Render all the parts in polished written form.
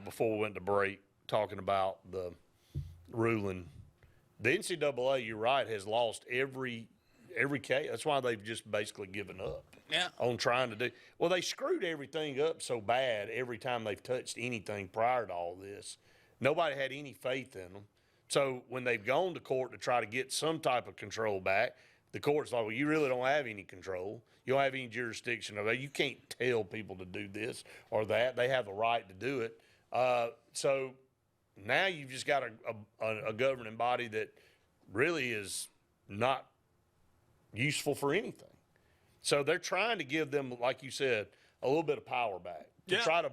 before we went to break, talking about the ruling. The NCAA, you're right, has lost every case. That's why they've just basically given up on trying to do. Well, they screwed everything up so bad every time they've touched anything prior to all this. Nobody had any faith in them. So when they've gone to court to try to get some type of control back, the court's like, well, you really don't have any control. You don't have any jurisdiction over that. You can't tell people to do this or that. They have a right to do it. So now you've just got a governing body that really is not useful for anything. So they're trying to give them, like you said, a little bit of power back to try to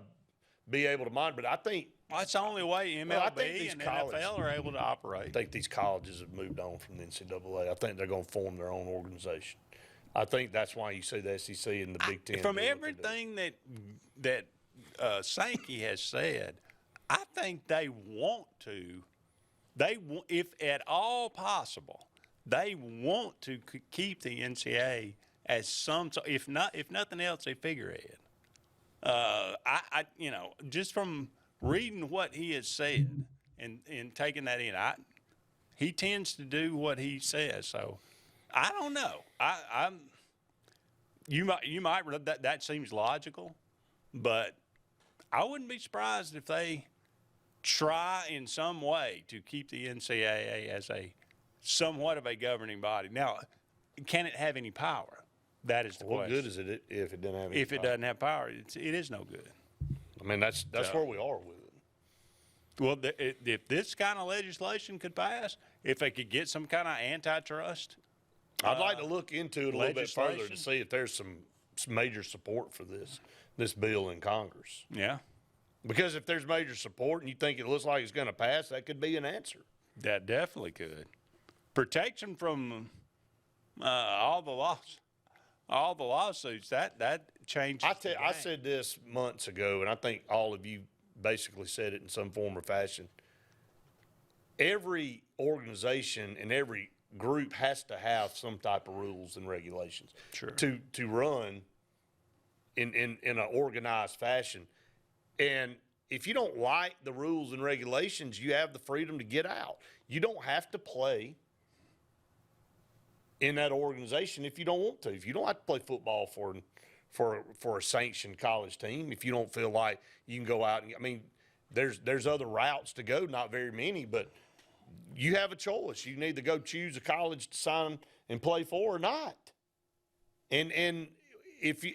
be able to monitor. But I think that's the only way MLB and NFL are able to operate. I think these colleges have moved on from the NCAA. I think they're going to form their own organization. I think that's why you see the SEC and the Big Ten. From everything that Sankey has said, I think they want to. If at all possible, they want to keep the NCAA as some, if nothing else, a figurehead. Just from reading what he has said and taking that in, he tends to do what he says. So I don't know. You might that seems logical, but I wouldn't be surprised if they try in some way to keep the NCAA as a somewhat of a governing body. Now, can it have any power? That is the question. What good is it if it doesn't have any power? If it doesn't have power, it is no good. I mean, that's where we are with it. Well, if this kind of legislation could pass, if they could get some kind of antitrust, I'd like to look into it a little bit further to see if there's some major support for this bill in Congress. Yeah. Because if there's major support and you think it looks like it's going to pass, that could be an answer. That definitely could. Protection from all the lawsuits, that changes. I said this months ago, and I think all of you basically said it in some form or fashion. Every organization and every group has to have some type of rules and regulations to run in an organized fashion. And if you don't like the rules and regulations, you have the freedom to get out. You don't have to play in that organization if you don't want to. If you don't have to play football for a sanctioned college team, if you don't feel like you can go out and, I mean, there's other routes to go, not very many, but you have a choice. You can either go choose a college to sign and play for or not. And if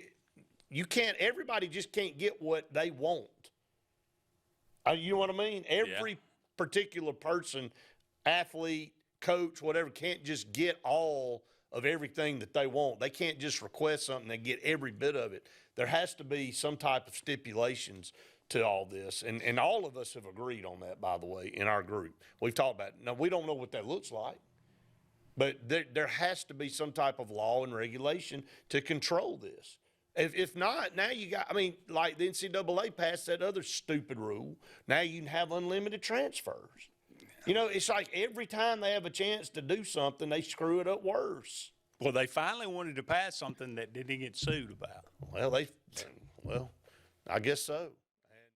you can't, everybody just can't get what they want. You know what I mean? Every particular person, athlete, coach, whatever, can't just get all of everything that they want. They can't just request something and get every bit of it. There has to be some type of stipulations to all this. And all of us have agreed on that, by the way, in our group. We've talked about it. Now, we don't know what that looks like, but there has to be some type of law and regulation to control this. If not, now you got, I mean, like the NCAA passed that other stupid rule. Now you can have unlimited transfers. You know, it's like every time they have a chance to do something, they screw it up worse. Well, they finally wanted to pass something that didn't get sued about. Well, I guess so.